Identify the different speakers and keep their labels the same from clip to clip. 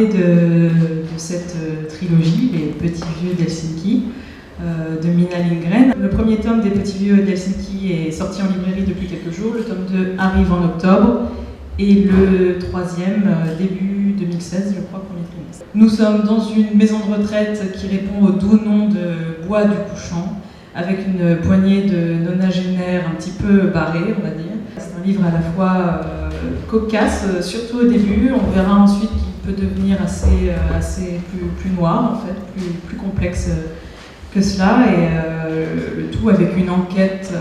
Speaker 1: parler de cette trilogie, Les Petits Vieux d'Helsinki, de Minna Lindgren. Le premier tome des Petits Vieux d'Helsinki est sorti en librairie depuis quelques jours, le tome 2 arrive en octobre, et le troisième début 2016, je crois, premier trimestre. Nous sommes dans une maison de retraite qui répond au doux nom de Bois du Couchant, avec une poignée de nonagénaires un petit peu barrés, on va dire. C'est un livre à la fois cocasse, surtout au début. On verra ensuite qu'il peut devenir assez plus noir, en fait, plus complexe que cela, et le tout avec une enquête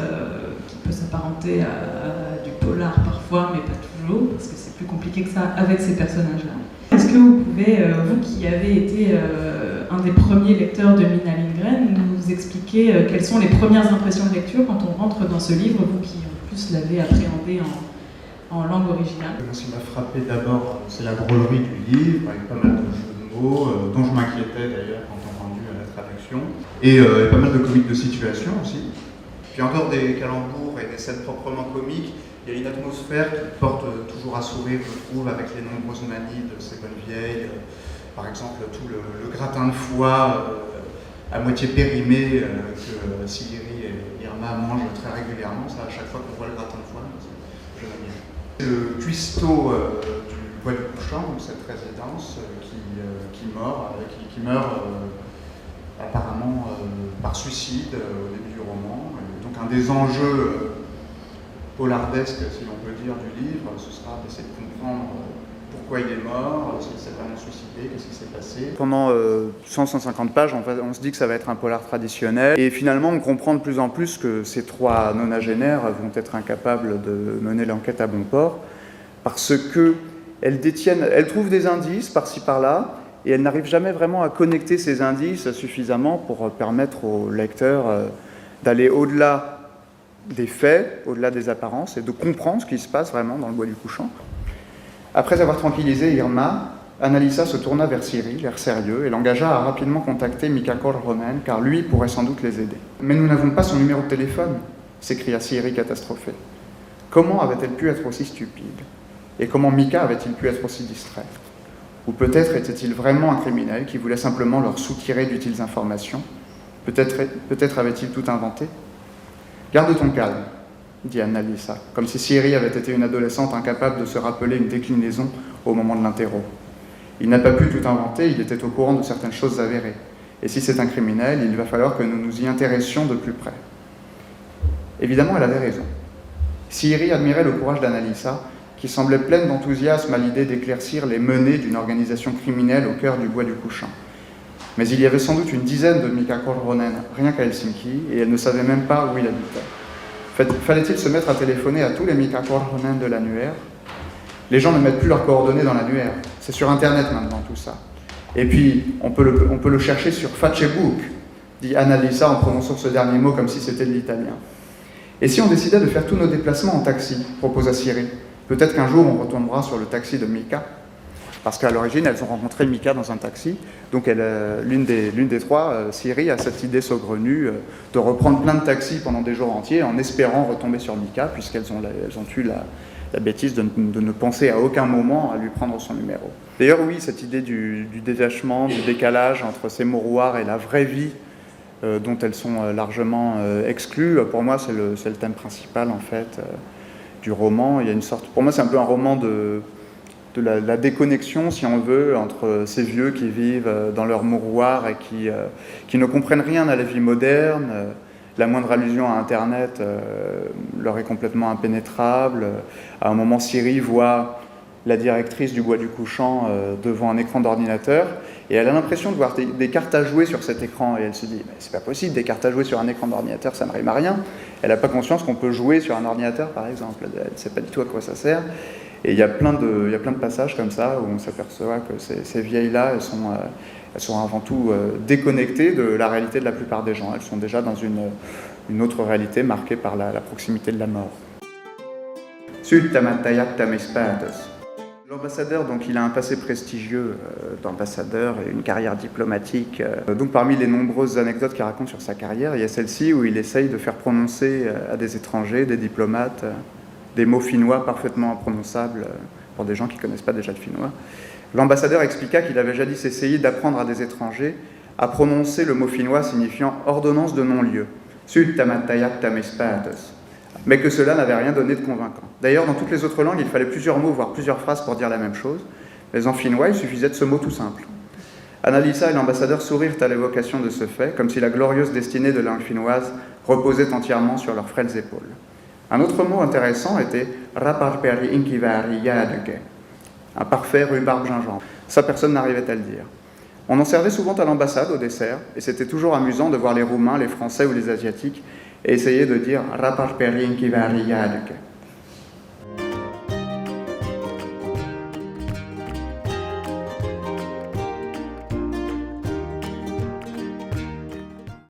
Speaker 1: qui peut s'apparenter à du polar parfois, mais pas toujours, parce que c'est plus compliqué que ça avec ces personnages-là. Est-ce que vous pouvez, vous qui avez été un des premiers lecteurs de Minna Lindgren, nous expliquer quelles sont les premières impressions de lecture quand on rentre dans ce livre, vous qui en plus l'avez appréhendé en langue originale?
Speaker 2: Ce qui m'a frappé d'abord, c'est la drôlerie du livre, avec pas mal de jeux de mots, dont je m'inquiétais d'ailleurs quand on rendu à la traduction, et pas mal de comiques de situation aussi. Puis en dehors des calembours et des scènes proprement comiques, il y a une atmosphère qui porte toujours à sourire, je trouve, avec les nombreuses manies de ces bonnes vieilles. Par exemple, tout le gratin de foie à moitié périmé que Siri et Irma mangent très régulièrement. Ça, à chaque fois qu'on voit le gratin de foie, je l'aime bien. Le cuistot du Bois du Couchant, donc cette résidence qui meurt apparemment par suicide au début du roman. Donc un des enjeux polardesque, si l'on peut dire, du livre, ce sera d'essayer de comprendre pourquoi il est mort, s'il s'est vraiment suicidé, qu'est-ce qui s'est passé. Pendant 100-150 pages, on se dit que ça va être un polar traditionnel, et finalement on comprend de plus en plus que ces trois nonagénaires vont être incapables de mener l'enquête à bon port, parce qu'elles trouvent des indices par-ci par-là, et elles n'arrivent jamais vraiment à connecter ces indices suffisamment pour permettre au lecteur d'aller au-delà des faits, au-delà des apparences, et de comprendre ce qui se passe vraiment dans le Bois du Couchant. Après avoir tranquillisé Irma, Anna-Liisa se tourna vers Siri, l'air sérieux, et l'engagea à rapidement contacter Mika Korhonen, car lui pourrait sans doute les aider. « Mais nous n'avons pas son numéro de téléphone !» s'écria Siri catastrophée. Comment avait-elle pu être aussi stupide? Et comment Mika avait-il pu être aussi distrait? Ou peut-être était-il vraiment un criminel qui voulait simplement leur soutirer d'utiles informations? Peut-être avait-il tout inventé? « Garde ton calme, dit Anna-Liisa, comme si Siri avait été une adolescente incapable de se rappeler une déclinaison au moment de l'interro. Il n'a pas pu tout inventer, il était au courant de certaines choses avérées. Et si c'est un criminel, il va falloir que nous nous y intéressions de plus près. » Évidemment, elle avait raison. Siri admirait le courage d'Anna-Liisa, qui semblait pleine d'enthousiasme à l'idée d'éclaircir les menées d'une organisation criminelle au cœur du Bois du Couchant. Mais il y avait sans doute une dizaine de Mika Korhonen, rien qu'à Helsinki, et elle ne savait même pas où il habitait. Fallait-il se mettre à téléphoner à tous les Mika Korhonen de l'annuaire? Les gens ne mettent plus leurs coordonnées dans l'annuaire. C'est sur Internet maintenant, tout ça. Et puis, on peut le chercher sur Facebook, dit Anna-Liisa en prononçant ce dernier mot comme si c'était de l'italien. Et si on décidait de faire tous nos déplacements en taxi, proposa Siri. Peut-être qu'un jour, on retournera sur le taxi de Mika. Parce qu'à l'origine, elles ont rencontré Mika dans un taxi. Donc l'une des trois, Siri, a cette idée saugrenue de reprendre plein de taxis pendant des jours entiers en espérant retomber sur Mika, puisqu'elles ont eu la bêtise de ne penser à aucun moment à lui prendre son numéro. D'ailleurs, oui, cette idée du détachement, du décalage entre ces mouroirs et la vraie vie dont elles sont largement exclues, pour moi, c'est le thème principal, en fait, du roman. Il y a une sorte... Pour moi, c'est un peu un roman de la déconnexion, si on veut, entre ces vieux qui vivent dans leur mouroir et qui ne comprennent rien à la vie moderne. La moindre allusion à Internet leur est complètement impénétrable. À un moment, Siri voit la directrice du Bois du Couchant devant un écran d'ordinateur, et elle a l'impression de voir des cartes à jouer sur cet écran, et elle se dit « c'est pas possible, des cartes à jouer sur un écran d'ordinateur, ça ne rime à rien ». Elle n'a pas conscience qu'on peut jouer sur un ordinateur, par exemple. Elle ne sait pas du tout à quoi ça sert. Et il y a plein de passages comme ça où on s'aperçoit que ces vieilles-là, elles sont avant tout déconnectées de la réalité de la plupart des gens. Elles sont déjà dans une autre réalité marquée par la proximité de la mort. L'ambassadeur, donc, il a un passé prestigieux d'ambassadeur et une carrière diplomatique. Donc parmi les nombreuses anecdotes qu'il raconte sur sa carrière, il y a celle-ci où il essaye de faire prononcer à des étrangers, des diplomates, des mots finnois parfaitement imprononçables pour des gens qui ne connaissent pas déjà le finnois.
Speaker 3: L'ambassadeur expliqua qu'il avait jadis essayé d'apprendre à des étrangers à prononcer le mot finnois signifiant « ordonnance de non-lieu », mais que cela n'avait rien donné de convaincant. D'ailleurs, dans toutes les autres langues, il fallait plusieurs mots, voire plusieurs phrases pour dire la même chose, mais en finnois, il suffisait de ce mot tout simple. Annalisa et l'ambassadeur sourirent à l'évocation de ce fait, comme si la glorieuse destinée de la langue finnoise reposait entièrement sur leurs frêles épaules. Un autre mot intéressant était « raparperi inkivari yadeke », un parfait rhubarbe gingembre. Ça, personne n'arrivait à le dire. On en servait souvent à l'ambassade au dessert, et c'était toujours amusant de voir les Roumains, les Français ou les Asiatiques essayer de dire « raparperi inkivari yadeke ».